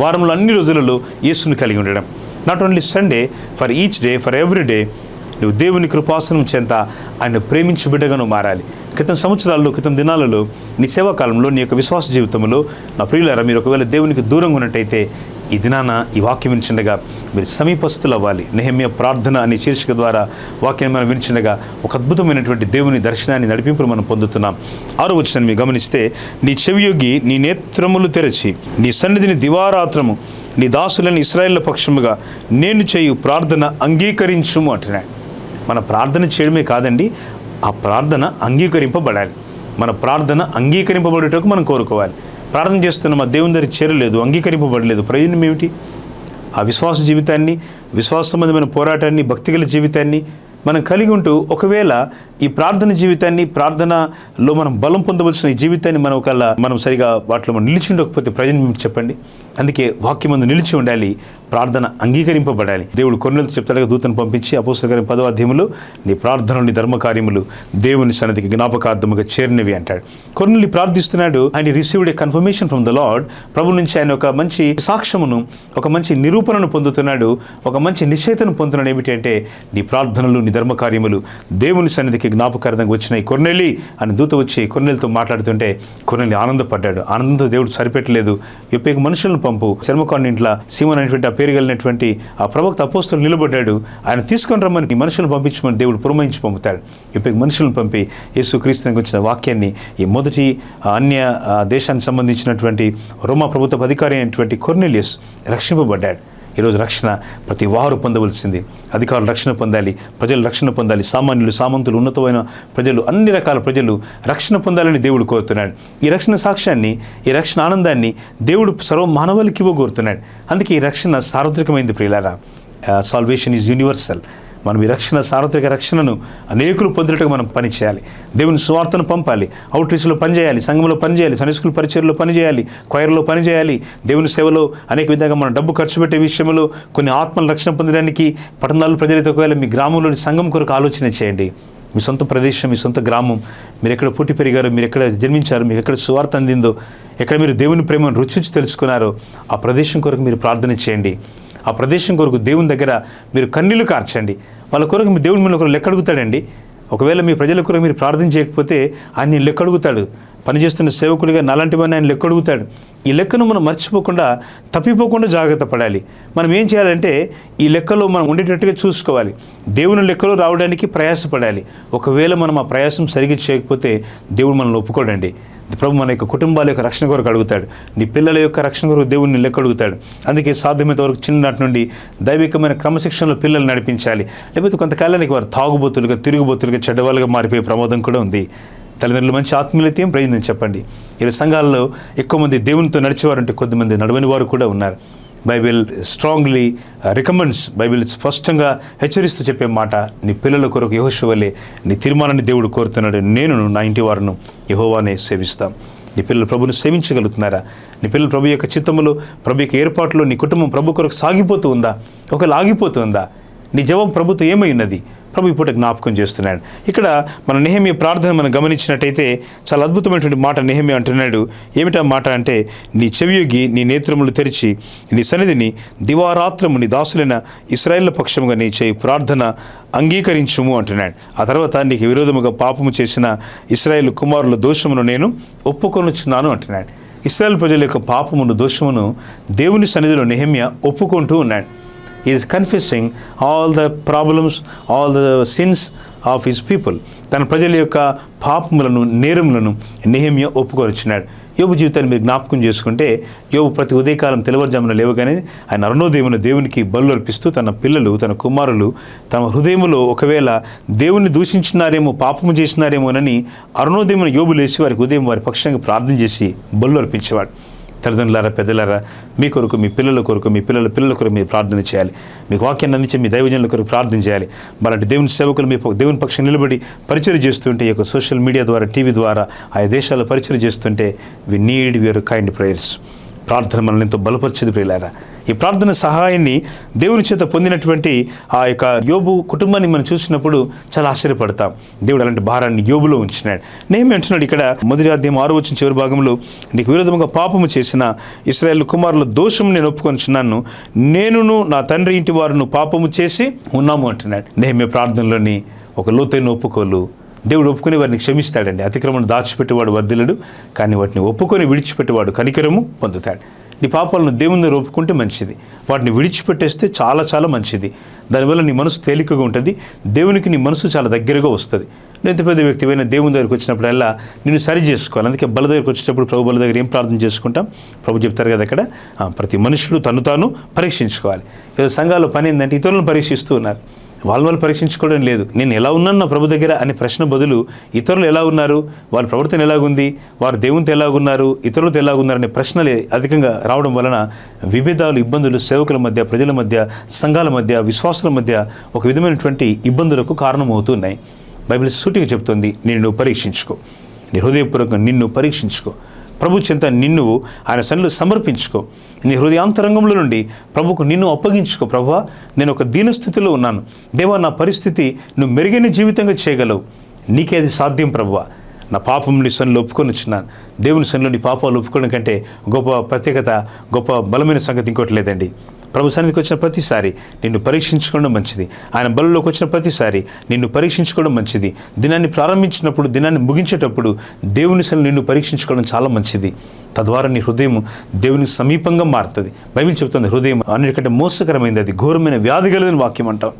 వారంలో అన్ని రోజులలో యేసుని కలిగి ఉండడం. Not only Sunday, for each day, for every day నువ్వు దేవుని కృపాసనం చెంత ఆయన ప్రేమించి బిడ్డగా నువ్వు మారాలి. క్రితం సంవత్సరాల్లో, క్రితం దినాలలో, నీ సేవాకాలంలో, నీ యొక్క విశ్వాస జీవితంలో నా ప్రియులారా, మీరు ఒకవేళ దేవునికి దూరంగా ఉన్నట్టయితే ఈ దినాన ఈ వాక్యం వినిచుండగా మీరు సమీపస్తులు అవ్వాలి. నెహెమ్యా ప్రార్థన అనే శీర్షిక ద్వారా వాక్యాన్ని మనం వినిచుండగా ఒక అద్భుతమైనటువంటి దేవుని దర్శనాన్ని నడిపింపును మనం పొందుతున్నాం. 6వ వచనాన్ని మీరు గమనిస్తే, నీ చెవియొగ్గి నీ నేత్రములు తెరచి నీ సన్నిధిని దివారాత్రము నీ దాసులని ఇశ్రాయేలు పక్షముగా నేను చేయు ప్రార్థన అంగీకరించుము అంటున్నాడు. మన ప్రార్థన చేయడమే కాదండి, ఆ ప్రార్థన అంగీకరింపబడాలి. మన ప్రార్థన అంగీకరింపబడేటకు మనం కోరుకోవాలి. ప్రార్థన చేస్తున్నాం, ఆ దేవుని దగ్గర చేరలేదు, అంగీకరింపబడలేదు, ప్రయోజనం ఏమిటి? ఆ విశ్వాస జీవితాన్ని, విశ్వాస సంబంధమైన పోరాటాన్ని, భక్తిగల జీవితాన్ని మనం కలిగి ఉంటూ ఒకవేళ ఈ ప్రార్థన జీవితాన్ని, ప్రార్థనలో మనం బలం పొందవలసిన ఈ జీవితాన్ని మనం సరిగా వాటిలో మనం నిలిచి ఉండకపోతే ప్రయోజనం చెప్పండి. అందుకే వాక్యం ముందు నిలిచి ఉండాలి, ప్రార్థన అంగీకరింపబడాలి. దేవుడు కొర్నేలుతో చెప్తాడుగా, దూతను పంపించి అపోస్తలుల కార్యం 10వ అధ్యాయంలో నీ ప్రార్థనలు నీ ధర్మకార్యములు దేవుని సన్నిధికి జ్ఞాపకార్థముగా చేరినవి అంటాడు. కొర్నేలు ప్రార్థిస్తున్నాడు, ఆయన received a confirmation from the Lord. ప్రభు నుంచి ఆయన ఒక మంచి సాక్ష్యమును, ఒక మంచి నిరూపణను పొందుతున్నాడు, ఒక మంచి నిశ్చయితను పొందుతున్నాడు. ఏమిటి అంటే, నీ ప్రార్థనలు నీ ధర్మకార్యములు దేవుని సన్నిధికి జ్ఞాపకార్థంగా వచ్చినాయి కొర్నేలి అని దూత వచ్చి కొర్నేలుతో మాట్లాడుతుంటే కొర్నేలి ఆనందపడ్డాడు. ఆనందంతో దేవుడు సరిపెట్టలేదు, యొప్పేకు మనుషులను పంపు, చర్మకాండ ఇంట్లో సీమోన్ అనేటువంటి ఆ పేరు కలిగినటువంటి ఆ ప్రవక్త అపోస్తలుడు నిలబడ్డాడు. ఆయన తీసుకొని రమ్మని మనుషులను పంపించమని దేవుడు పురమాయించి పంపుతాడు. యొప్పేకు మనుషులను పంపి యేసుక్రీస్తునికి వచ్చిన వాక్యాన్ని ఈ మొదటి అన్య దేశానికి సంబంధించినటువంటి రోమా ప్రభుత్వ అధికారి అయినటువంటి కొర్నేలియస్ రక్షింపబడ్డాడు. ఈరోజు రక్షణ ప్రతి వారు పొందవలసింది. అధికారులు రక్షణ పొందాలి, ప్రజలు రక్షణ పొందాలి, సామాన్యులు, సామంతులు, ఉన్నతమైన ప్రజలు, అన్ని రకాల ప్రజలు రక్షణ పొందాలని దేవుడు కోరుతున్నాడు. ఈ రక్షణ సాక్ష్యాన్ని, ఈ రక్షణ ఆనందాన్ని దేవుడు సర్వ మానవాళికి ఇవ్వగోరుతున్నాడు. అందుకే ఈ రక్షణ సార్వత్రికమైంది ప్రియులారా. Salvation is universal. మనం ఈ రక్షణ, సార్వత్రిక రక్షణను అనేకులు పొందినట్టుగా మనం పనిచేయాలి. దేవుని సువార్తను పంపాలి, అవుట్రీచ్లో పనిచేయాలి, సంఘంలో పనిచేయాలి, సండే స్కూల్ పరిచర్లో పనిచేయాలి, క్వైర్లో పనిచేయాలి, దేవుని సేవలో అనేక విధంగా మనం డబ్బు ఖర్చు పెట్టే విషయంలో కొన్ని ఆత్మల రక్షణ పొందడానికి పట్టణాలు ప్రజలతో ఒకవేళ మీ గ్రామంలోని సంఘం కొరకు ఆలోచన చేయండి. మీ సొంత ప్రదేశం, మీ సొంత గ్రామం, మీరు ఎక్కడ పుట్టి పెరిగారో, మీరు ఎక్కడ జన్మించారో, మీకు ఎక్కడ సువార్త అందిందో, ఎక్కడ మీరు దేవుని ప్రేమను రుచి తెలుసుకున్నారో ఆ ప్రదేశం కొరకు మీరు ప్రార్థన చేయండి. ఆ ప్రదేశం కొరకు దేవుని దగ్గర మీరు కన్నీళ్లు కార్చండి. వాళ్ళ కొరకు మీ దేవుని మీద ఒకరు లెక్క అడుగుతాడండి. ఒకవేళ మీ ప్రజల కొరకు మీరు ప్రార్థన చేయకపోతే ఆయన లెక్క అడుగుతాడు. పనిచేస్తున్న సేవకులుగా నాలాంటి వాడిని ఆయన లెక్క అడుగుతాడు. ఈ లెక్కను మనం మర్చిపోకుండా, తప్పిపోకుండా జాగ్రత్త పడాలి. మనం ఏం చేయాలంటే ఈ లెక్కలో మనం ఉండేటట్టుగా చూసుకోవాలి. దేవుని లెక్కలో రావడానికి ప్రయాసపడాలి. ఒకవేళ మనం ఆ ప్రయాసం సరిగ్గా చేయకపోతే దేవుడు మనల్ని ఒప్పుకోడండి. ప్రభు మన యొక్క కుటుంబాల యొక్క రక్షణ కొరకు అడుగుతాడు, నీ పిల్లల యొక్క రక్షణ కొరకు దేవుడిని లెక్క అడుగుతాడు. అందుకే సాధ్యమైనంత వరకు చిన్ననాటి నుండి దైవికమైన క్రమశిక్షణలో పిల్లలు నడిపించాలి. లేకపోతే కొంతకాలానికి వారు తాగుబోతులుగా, తిరుగుబోతులుగా, చెడ్డవాళ్ళుగా మారిపోయే ప్రమాదం కూడా ఉంది. తల్లిదండ్రులు మంచి ఆత్మీయత ఏం ప్రయోజనం చెప్పండి. ఇలా సంఘాల్లో ఎక్కువ మంది దేవునితో నడిచేవారంటే కొద్దిమంది నడవని వారు కూడా ఉన్నారు. బైబిల్ స్ట్రాంగ్లీ రికమెండ్స్, బైబిల్ స్పష్టంగా హెచ్చరిస్తూ చెప్పే మాట, నీ పిల్లల కొరకు యెహోషువలే నీ తీర్మానాన్ని దేవుడు కోరుతున్నాడు. నేను నా ఇంటి వారిను యెహోవానే సేవిస్తాం. నీ పిల్లలు ప్రభుని సేవించగలుగుతున్నారా? నీ పిల్లలు ప్రభు యొక్క చిత్తములో, ప్రభు యొక్క ఏర్పాటులో నీ కుటుంబం ప్రభు కొరకు సాగిపోతూ ఉందా? ఒకవేళ ఆగిపోతుందా? నీ జవాబు ప్రభుతో ఏమై ఉన్నది? ప్రభు ఇప్పుడు జ్ఞాపకం చేస్తున్నాడు. ఇక్కడ మన నెహెమ్యా ప్రార్థన మనం గమనించినట్టయితే చాలా అద్భుతమైనటువంటి మాట నెహెమ్యా అంటున్నాడు. ఏమిటా మాట అంటే, నీ చెవియొగ్గి నీ నేత్రములు తెరిచి నీ సన్నిధిని దివారాత్రము నీ దాసులైన ఇశ్రాయేలు పక్షముగా నీ చేయి ప్రార్థన అంగీకరించుము అంటున్నాడు. ఆ తర్వాత నీకు విరోధముగా పాపము చేసిన ఇశ్రాయేలు కుమారుల దోషమును నేను ఒప్పుకొనుచున్నాను అంటున్నాడు. ఇశ్రాయేలు ప్రజల యొక్క పాపమును, దోషమును దేవుని సన్నిధిలో నెహెమ్యా ఒప్పుకుంటూ ఉన్నాడు. He is confessing all the problems, all the sins of his people. తన ప్రజల యొక్క పాపములను, నేరములను నెహెమ్యా ఒప్పుకొనిచ్చినాడు. యోబు జీవితాన్ని మీరు జ్ఞాపకం చేసుకుంటే, యోబు ప్రతి ఉదయకాలం తెల్లవారుజామున లేవగానే ఆయన అరుణోదయమున దేవునికి బలులు అర్పిస్తూ తన పిల్లలు, తన కుమారులు తమ హృదయములో ఒకవేళ దేవుని దూషించినారేమో, పాపము చేసినారేమోనని అరుణోదయమున యోబు లేచి వారికి ఉదయం వారి పక్షంగా ప్రార్థన చేసి బలులు అర్పించేవాడు. తల్లిదండ్రులారా, పెద్దలారా, మీ కొరకు, మీ పిల్లల కొరకు, మీ పిల్లల కొరకు మీరు ప్రార్థన చేయాలి. మీకు వాక్యాన్ని అందించే మీ దైవజనుల కొరకు ప్రార్థన చేయాలి. మరంటే దేవుని సేవకులు మీ దేవుని పక్షం నిలబడి పరిచయం చేస్తుంటే, ఈ యొక్క సోషల్ మీడియా ద్వారా, టీవీ ద్వారా ఆయా దేశాల్లో పరిచయం చేస్తుంటే, we need your kind prayers. ప్రార్థన మనల్ని ఎంతో బలపరిచేది ప్రియులారా. ఈ ప్రార్థన సహాయాన్ని దేవుని చేత పొందినటువంటి ఆ యొక్క యోబు కుటుంబాన్ని మనం చూసినప్పుడు చాలా ఆశ్చర్యపడతాం. దేవుడు అలాంటి భారాన్ని యోబులో ఉంచినాడు. నెహెమ్యా అంటున్నాడు ఇక్కడ మొదటి అధ్యాయం 6వ వచనం చివరి భాగంలో, నీకు విరోధముగా పాపము చేసిన ఇశ్రాయేలు కుమారుల దోషము నేను ఒప్పుకొనిచున్నాను, నేనును నా తండ్రి ఇంటి వారును పాపము చేసి ఉన్నాము అంటున్నాడు. నెహెమ్యా ప్రార్థనలోని ఒక లోతైన ఒప్పుకోలు. దేవుడు ఒప్పుకొని వారిని క్షమిస్తాడండి. అతిక్రమను దాచిపెట్టేవాడు వర్ధిల్లడు, కానీ వాటిని ఒప్పుకొని విడిచిపెట్టేవాడు కనికరము పొందుతాడు. నీ పాపాలను దేవుని దగ్గర ఒప్పుకుంటే మంచిది, వాటిని విడిచిపెట్టేస్తే చాలా చాలా మంచిది. దానివల్ల నీ మనసు తేలికగా ఉంటుంది, దేవునికి నీ మనసు చాలా దగ్గరగా వస్తుంది. నువ్వు ఎంత పెద్ద వ్యక్తివైనా దేవుని దగ్గరికి వచ్చినప్పుడల్లా నిన్ను సరి చేసుకోవాలి. అందుకే బల దగ్గరికి వచ్చేటప్పుడు ప్రభు బల దగ్గర ఏం ప్రార్థన చేసుకుంటాం? ప్రభు చెప్తారు కదా అక్కడ, ప్రతి మనుషులు తను తాను పరీక్షించుకోవాలి. ఏదో సంఘాల్లో పని ఏంటంటే ఇతరులను పరీక్షిస్తూ ఉన్నారు. వాళ్ళు పరీక్షించుకోవడం లేదు. నేను ఎలా ఉన్నాను నా ప్రభు దగ్గర అనే ప్రశ్న బదులు ఇతరులు ఎలా ఉన్నారు, వాళ్ళ ప్రవర్తన ఎలాగుంది, వారు దేవునితో ఎలాగున్నారు, ఇతరులతో ఎలాగున్నారు అనే ప్రశ్నలే అధికంగా రావడం వలన విభేదాలు, ఇబ్బందులు సేవకుల మధ్య, ప్రజల మధ్య, సంఘాల మధ్య, విశ్వాసుల మధ్య ఒక విధమైనటువంటి ఇబ్బందులకు కారణమవుతున్నాయి. బైబిల్ సూటిగా చెప్తుంది, నిన్ను పరీక్షించుకో, నీ హృదయపూర్వకంగా నిన్ను పరీక్షించుకో, ప్రభు చెంత నిన్ను ఆయన సన్నిధిలో సమర్పించుకో, నీ హృదయాంతరంగంలో నుండి ప్రభుకు నిన్ను అప్పగించుకో. ప్రభువా, నేను ఒక దీనస్థితిలో ఉన్నాను, దేవా నా పరిస్థితి నువ్వు మెరుగైన జీవితంగా చేయగలవు, నీకే అది సాధ్యం ప్రభువా. నా పాపం నీ సన్నిధిలో ఒప్పుకొని వచ్చినాను. దేవుని సన్నిధిలో నీ పాపాలు ఒప్పుకోవడం కంటే గొప్ప ప్రత్యేకత, గొప్ప బలమైన సంగతి ఇంకోటి లేదండి. ప్రభు సన్నిధికి వచ్చిన ప్రతిసారి నిన్ను పరీక్షించుకోవడం మంచిది. ఆయన బలంలోకి వచ్చిన ప్రతిసారి నిన్ను పరీక్షించుకోవడం మంచిది. దినాన్ని ప్రారంభించినప్పుడు, దినాన్ని ముగించేటప్పుడు దేవుని సన్నిధిలో నిన్ను పరీక్షించుకోవడం చాలా మంచిది. తద్వారా నీ హృదయం దేవునికి సమీపంగా మారుతుంది. బైబిల్ చెప్తుంది, హృదయం అన్నిటికంటే మోసకరమైనది, అది ఘోరమైన వ్యాధి కలిగిన వాక్యం అంటాం.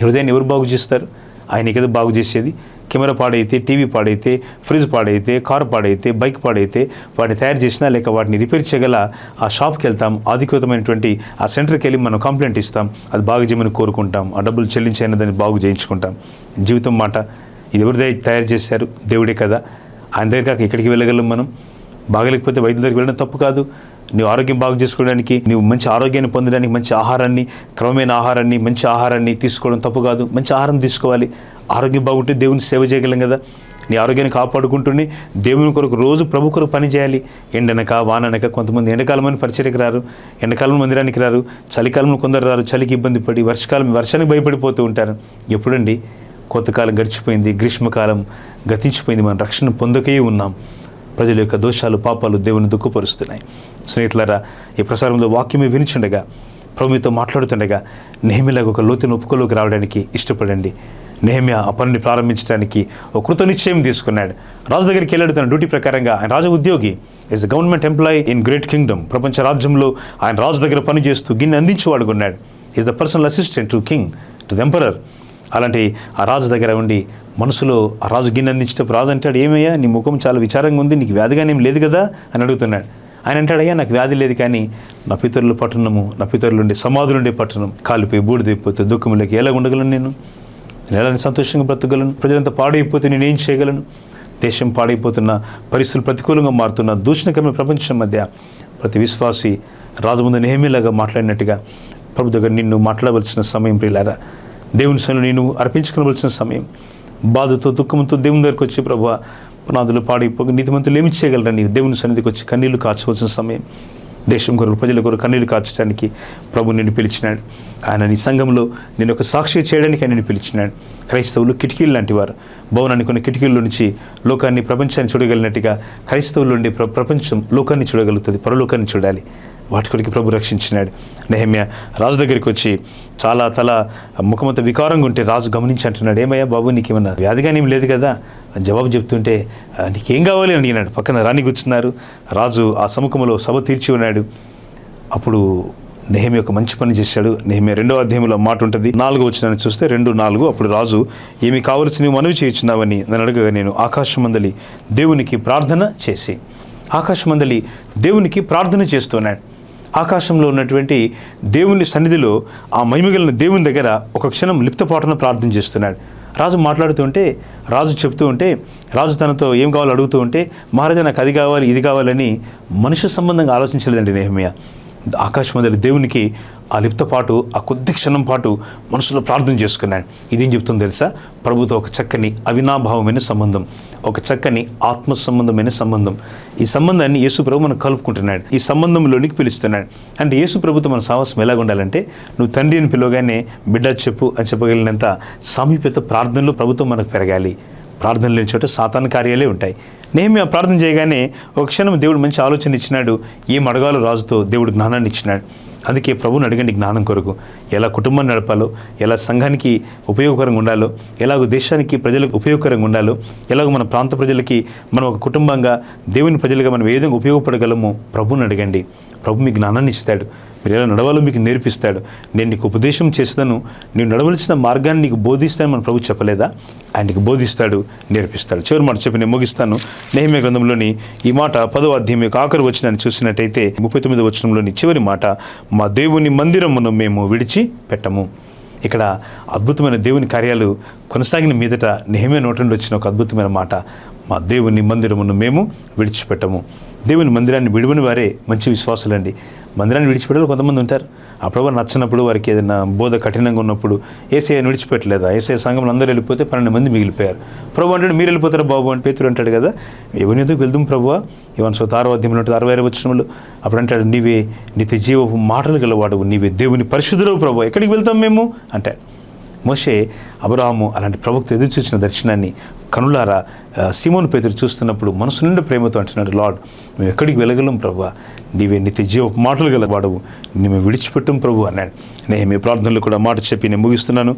హృదయాన్ని ఎవరు బాగు చేస్తారు? ఆయన కదా బాగు చేసేది. కెమెరా పాడైతే, టీవీ పాడైతే, ఫ్రిడ్జ్ పాడైతే, కారు పాడైతే, బైక్ పాడైతే వాటిని తయారు చేసినా లేక వాటిని రిపేర్ చేయగల ఆ షాప్కి వెళ్తాం, అధికృతమైనటువంటి ఆ సెంటర్కి వెళ్ళి మనం కంప్లైంట్ ఇస్తాం, అది బాగు చేయమని కోరుకుంటాం, ఆ డబ్బులు చెల్లించైనా దాన్ని బాగు చేయించుకుంటాం. జీవితం మాట ఇది ఎవరిదే తయారు చేశారు? దేవుడే కదా. ఆయన దగ్గర ఎక్కడికి వెళ్ళగలం మనం? బాగలేకపోతే వైద్యుల దగ్గరికి వెళ్ళడం తప్పు కాదు. నువ్వు ఆరోగ్యం బాగు చేసుకోవడానికి, నువ్వు మంచి ఆరోగ్యాన్ని పొందడానికి మంచి ఆహారాన్ని, క్రమమైన ఆహారాన్ని, మంచి ఆహారాన్ని తీసుకోవడం తప్పు కాదు. మంచి ఆహారం తీసుకోవాలి. ఆరోగ్యం బాగుంటే దేవుని సేవ చేయగలం కదా. నీ ఆరోగ్యాన్ని కాపాడుకుంటూనే దేవుని కొరకు రోజు ప్రభు కొరకు పని చేయాలి. ఎండనక వాననక కొంతమంది ఎండాకాలం పరిచర్యకు రారు, ఎండాకాలం మందిరానికి రారు, చలికాలంలో కొందరు రారు, చలికి ఇబ్బంది పడి, వర్షానికి భయపడిపోతూ ఉంటారు. ఎప్పుడండి? కొత్తకాలం గడిచిపోయింది, గ్రీష్మకాలం గతించిపోయింది, మనం రక్షణ పొందకే ఉన్నాం. ప్రజల యొక్క దోషాలు, పాపాలు దేవుని దుఃఖపరుస్తున్నాయి. స్నేహితులారా, ఈ ప్రసారంలో వాక్యమే వినిచుండగా, ప్రభుతో మాట్లాడుతుండగా నెహెమ్యాలాగా ఒక లోతున ఒప్పుకోలోకి రావడానికి ఇష్టపడండి. నెహెమ్యా ఆ పనిని ప్రారంభించడానికి ఒక కృత నిశ్చయం తీసుకున్నాడు. రాజు దగ్గరికి వెళ్ళాడు తన డ్యూటీ ప్రకారంగా. ఆయన రాజు ఉద్యోగి, is a government employee in great kingdom. ప్రపంచ రాజ్యంలో ఆయన రాజు దగ్గర పనిచేస్తూ గిన్నె అందించేవాడుకున్నాడు. Is the personal assistant to king, to the emperor. అలాంటి ఆ రాజు దగ్గర ఉండి మనసులో ఆ రాజు గిన్నె అందించేటప్పుడు రాజు అంటాడు, ఏమయ్యా నీ ముఖం చాలా విచారంగా ఉంది, నీకు వ్యాధిగానే ఏం లేదు కదా అని అడుగుతున్నాడు. ఆయన అంటాడు, అయ్యా నాకు వ్యాధి లేదు, కానీ నా పితరుల పట్టణము, నా పితరులుండే సమాధులుండే పట్టణం కాలిపోయి బూడిదైపోతే దుఃఖంలోకి ఎలా ఉండగలను? నేను ఎలా సంతోషంగా బ్రతకగలను? ప్రజలంతా పాడైపోతే నేనేం చేయగలను? దేశం పాడైపోతున్న, పరిస్థితులు ప్రతికూలంగా మారుతున్న దూషణకరమైన ప్రపంచం మధ్య ప్రతి విశ్వాసి రాజు ముందు నెహెమ్యాలాగా మాట్లాడినట్టుగా ప్రభు దగ్గర నిన్ను మాట్లాడవలసిన సమయం ప్రియులారా. దేవుని సన్నిధిలో నేను అర్పించుకోవలసిన సమయం. బాధతో, దుఃఖంతో దేవుని దగ్గరికి వచ్చి, ప్రభువా పునాదులు పాడైపోయి నీతిమంతులు ఏమి చేయగలరని దేవుని సన్నిధికి వచ్చి కన్నీళ్లు కాచవలసిన సమయం. దేశం కొరకు, ప్రజల కొరకు కన్నీళ్లు కాచడానికి ప్రభు నిన్ను పిలిచినాడు. ఆయన నీ సంఘంలో నేను ఒక సాక్షి చేయడానికి ఆయన నిన్ను పిలిచినాడు. క్రైస్తవులు కిటికీలు లాంటి వారు. భవనాన్ని కొన్ని కిటికీల్లో నుంచి లోకాన్ని, ప్రపంచాన్ని చూడగలిగినట్టుగా క్రైస్తవులు ఉండే ప్రపంచం లోకాన్ని చూడగలుగుతుంది, పరలోకాన్ని చూడాలి. వాటి కొరికి ప్రభు రక్షించినాడు. నెహెమ్యా రాజు దగ్గరికి వచ్చి చాలా తల ముఖమంతా వికారంగా ఉంటే రాజు గమనించి అంటున్నాడు, ఏమయ్యా బాబు నీకేమన్నా వ్యాధిగానేం లేదు కదా? జవాబు చెప్తుంటే, నీకేం కావాలి అని అడిగినాడు. పక్కన రాణి కూర్చున్నారు. రాజు ఆ సముఖంలో సభ తీర్చి ఉన్నాడు. అప్పుడు నెహెమ్యా ఒక మంచి పని చేశాడు. నెహెమ్యా 2వ అధ్యాయంలో మాట ఉంటుంది, 4వ వచనాన్ని చూస్తే 2:4. అప్పుడు రాజు, ఏమి కావలసి నువ్వు మనవి చేయుచున్నావని నన్ను అడగగా, నేను ఆకాశమందలి దేవునికి ప్రార్థన చేసి, ఆకాశమందలి దేవునికి ప్రార్థన చేస్తున్నాడు. ఆకాశంలో ఉన్నటువంటి దేవుని సన్నిధిలో ఆ మహిమగలిగిన దేవుని దగ్గర ఒక క్షణం లిప్తపాటున ప్రార్థన చేస్తున్నాడు. రాజు మాట్లాడుతూ ఉంటే, రాజు చెప్తూ ఉంటే, రాజు తనతో ఏం కావాలో అడుగుతూ ఉంటే, మహారాజా నాకు అది కావాలి, ఇది కావాలని మనుష్య సంబంధంగా ఆలోచించలేదండి నెహెమ్యా. ఆకాశమందలి దేవునికి ఆ లిప్తపాటు, ఆ కొద్ది క్షణం పాటు మనసులో ప్రార్థన చేసుకున్నాడు. ఇదేం చెప్తుందో తెలుసా? ప్రభుతో ఒక చక్కని అవినాభావమైన సంబంధం, ఒక చక్కని ఆత్మ సంబంధమైన సంబంధం. ఈ సంబంధాన్ని యేసు ప్రభు మనకు కలుపుకుంటున్నాడు, ఈ సంబంధంలోనికి పిలుస్తున్నాడు. అంటే యేసు ప్రభుతో మన సాహసం ఎలాగ ఉండాలంటే, నువ్వు తండ్రి అని పిలవగానే బిడ్డ చెప్పు అని చెప్పగలిగినంత సామీప్యత ప్రార్థనలో ప్రభుత్వం మనకు పెరగాలి. ప్రార్థన లేని చోట సాతాను కార్యాలే ఉంటాయి. నెహెమ్యా ప్రార్థన చేయగానే ఒక క్షణం దేవుడు మంచి ఆలోచన ఇచ్చినాడు. ఏం అడగాలో రాజుతో దేవుడు జ్ఞానాన్ని ఇచ్చినాడు. అందుకే ప్రభువుని అడగండి జ్ఞానం కొరకు. ఎలా కుటుంబాన్ని నడపాలో, ఎలా సంఘానికి ఉపయోగకరంగా ఉండాలో, ఎలాగో దేశానికి ప్రజలకు ఉపయోగకరంగా ఉండాలో, ఎలాగో మన ప్రాంత ప్రజలకి మనం ఒక కుటుంబంగా దేవుని ప్రజలుగా మనం ఏ విధంగా ఉపయోగపడగలమో ప్రభువుని అడగండి. ప్రభు మీకు జ్ఞానాన్ని ఇస్తాడు. మీరు ఎలా నడవాలో మీకు నేర్పిస్తాడు. నేను నీకు ఉపదేశం చేస్తాను, నేను నడవలసిన మార్గాన్ని నీకు బోధిస్తాను మన ప్రభు చెప్పలేదా? ఆయన నీకు బోధిస్తాడు, నేర్పిస్తాడు. చివరి మాట చెప్పి నేను ముగిస్తాను. నెహెమ్యా గ్రంథంలోని ఈ మాట 10వ అధ్యాయం యొక్క ఆఖరి వచనాన్ని చూసినట్టయితే 39వ వచనంలోని చివరి మాట, మా దేవుని మందిరమును మేము విడిచి పెట్టము. ఇక్కడ అద్భుతమైన దేవుని కార్యాలు కొనసాగిన మీదట నెహెమ్యా నోటి నుండి వచ్చిన ఒక అద్భుతమైన మాట, మా దేవుని మందిరమును మేము విడిచిపెట్టము. దేవుని మందిరాన్ని విడువని వారే మంచి విశ్వాసులండి. మందిరాన్ని విడిచిపెట్టాలి కొంతమంది ఉంటారు. ఆ ప్రభు నచ్చినప్పుడు, వారికి ఏదైనా బోధ కఠినంగా ఉన్నప్పుడు యేసయ్యను విడిచిపెట్టలేదా? యేసయ్య సంఘంలో అందరూ వెళ్ళిపోతే 12 మంది మిగిలిపోయారు. ప్రభు అంటాడు, మీరు వెళ్ళిపోతారా బాబు అని పేతురు అంటాడు కదా, ఎవరిని ఎందుకు వెళ్దాం ప్రభువా? యోహాను సువార్త 6వ అధ్యాయంలో 65వ వచనంలో అప్పుడు అంటాడు, నీవే నిత్య జీవపు మాటలు గలవాడు, నీవే దేవుని పరిశుద్ధుడవు ప్రభు, ఎక్కడికి వెళ్తాం మేము అంటాడు. మోషే, అబ్రహాము అలాంటి ప్రవక్త ఎదురు చూసిన దర్శనాన్ని కనులారా సీమోను పేతురు చూస్తున్నప్పుడు మనసు నిండా ప్రేమతో అంటున్నాడు, లార్డ్ మేము ఎక్కడికి వెళ్ళగలం ప్రభువా, నీవే నిత్య జీవ మాటలు గల వాడవు, మేము విడిచిపెట్టం ప్రభు అన్నాడు. నేను మీ ప్రార్థనలు కూడా మాట చెప్పి నేను ముగిస్తున్నాను.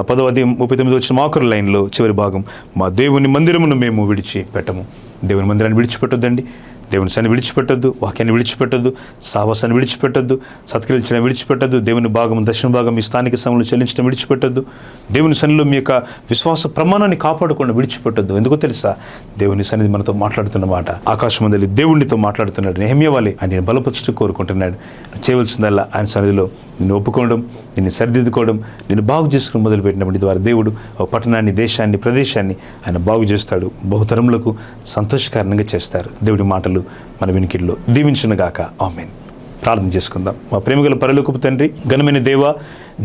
10వ అధ్యాయం 39 వచ్చిన ఆఖరి లైన్లో చివరి భాగం, మా దేవుని మందిరమును మేము విడిచిపెట్టము. దేవుని మందిరాన్ని విడిచిపెట్టొద్దండి. దేవుని సన్ని విడిచిపెట్టొద్దు, వాక్యాన్ని విడిచిపెట్టొద్దు, సాహసాన్ని విడిచిపెట్టొద్దు, సత్కరించడం విడిచిపెట్టొద్దు, దేవుని భాగం దక్షిణ భాగం మీ స్థానిక సమయంలో చెల్లించడం విడిచిపెట్టొద్దు, దేవుని సన్నిలో మీ యొక్క విశ్వాస ప్రమాణాన్ని కాపాడకుండా విడిచిపెట్టొద్దు. ఎందుకో తెలుసా? దేవుని సన్నిధి మనతో మాట్లాడుతున్న మాట, ఆకాశమందలి దేవునితో మాట్లాడుతున్నాడు. నెహెమ్యా వలె ఆయన బలపరచుటకు కోరుకుంటున్నాడు. చేయవలసిందల్లా ఆయన సన్నిధిలో నిన్ను ఒప్పుకోవడం, నిన్ను సరిదిద్దుకోవడం, నిన్ను బాగు చేసుకుని మొదలుపెట్టినప్పటి ద్వారా దేవుడు ఒక పట్టణాన్ని, దేశాన్ని, ప్రదేశాన్ని ఆయన బాగు చేస్తాడు. బహుతరములకు సంతోషకారణంగా చేస్తారు. దేవుడి మాటలు మన వినికిడిలో దీవించునుగాక. ఆమేన్. ప్రార్థన చేసుకుందాం. మా ప్రేమగల పరలోకపు తండ్రి, ఘనమైన దేవ,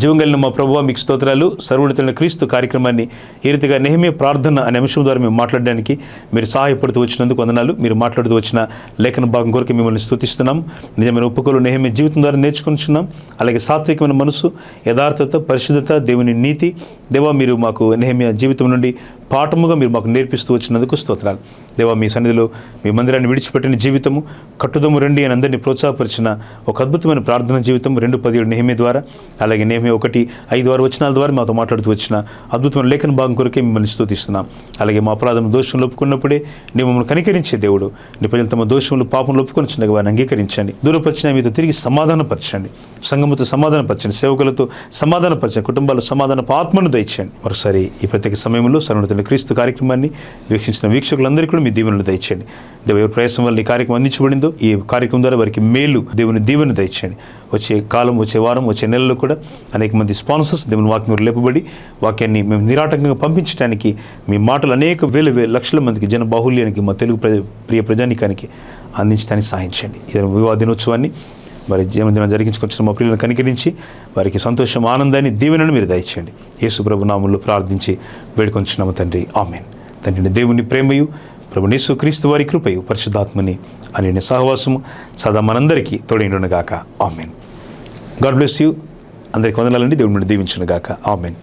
జీవం కలిగిన మా ప్రభువా, మీకు స్తోత్రాలు. సర్వోన్నతుడైన క్రీస్తు కార్యక్రమాన్ని ఈ రీతిగా నెహెమ్యా ప్రార్థన అనే అంశం ద్వారా మేము మాట్లాడడానికి మీరు సహాయపడుతూ వచ్చినందుకు వందనాలు. మీరు మాట్లాడుతూ వచ్చిన లేఖన భాగం కొరకు మిమ్మల్ని స్తుతిస్తున్నాం. నిజమైన ఒప్పుకోలు నెహెమ్యా జీవితం ద్వారా నేర్చుకుంటున్నాం. అలాగే సాత్వికమైన మనసు, యథార్థత, పరిశుద్ధత, దేవుని నీతి, దేవా మీరు మాకు నెహెమ్యా జీవితం నుండి పాఠముగా మీరు మాకు నేర్పిస్తూ వచ్చినందుకు స్తోత్రాలు. దేవా మీ సన్నిధిలో మీ మందిరాన్ని విడిచిపెట్టిన జీవితము, కట్టుదము రండి అని అందరినీ ప్రోత్సాహపరిచిన ఒక అద్భుతమైన ప్రార్థన జీవితం 2:17 నెహెమ్యా ద్వారా, అలాగే నెహెమ్యా 1:5 వచనాల ద్వారా మాతో మాట్లాడుతూ వచ్చిన అద్భుతమైన లేఖన భాగం కొరకే మిమ్మల్ని స్తుతిస్తున్నాం. అలాగే మా అపరాధం దోషంలో ఒప్పుకున్నప్పుడే నీవు మమ్మల్ని కనికరించే దేవుడు. నీ ప్రజలు తమ దోషములు పాపంలో ఒప్పుకొని వారిని అంగీకరించండి. దూరపరిచిన మీతో తిరిగి సమాధానపరచండి, సంఘముతో సమాధానపరచండి, సేవకులతో సమాధానపరచండి, కుటుంబాల్లో సమాధానపు ఆత్మను దయచేయండి. మరోసారి ఈ ప్రత్యేక సమయంలో సర్వోన్నతుడైన క్రీస్తు కార్యక్రమాన్ని వీక్షించిన వీక్షకులందరికీ కూడా మీ దీవెనలు దయచేయండి. దేవుని ప్రయాసం వల్ల ఈ కార్యక్రమం అందించబడిందో, ఈ కార్యక్రమం ద్వారా వారికి మేలు, దేవుని దీవెన దయచేయండి. వచ్చే కాలం, వచ్చే వారం, వచ్చే నెలలో కూడా అనేక మంది స్పాన్సర్స్ దేవుని వాక్యం లేపబడి వాక్యాన్ని మేము నిరాటంకంగా పంపించడానికి, మీ మాటలు అనేక వేల లక్షల మందికి, జన బాహుల్యానికి, మా తెలుగు ప్రియ ప్రజానికానికి అందించడానికి సహాయించండి. ఈ వివాహ దినోత్సవాన్ని మరి జన్మదినం జరిగించుకొచ్చిన మా ప్రియులను కనికరించి వారికి సంతోషం, ఆనందాన్ని, దీవెనను మీరు దయచేయండి. యేసు ప్రభు నామములో ప్రార్థించి వేడుకొంచున్నాము తండ్రి. ఆమేన్. తండ్రిని దేవుని ప్రేమయు, ప్రభు యేసు క్రీస్తు వారి కృపయు, పరిశుద్ధాత్మని అనే సహవాసము సదా మనందరికీ తోడైండునుగాక. ఆమేన్. God bless you. అందరికీ వందనాలండి. దేవుని దీవించునుగాక. ఆమేన్.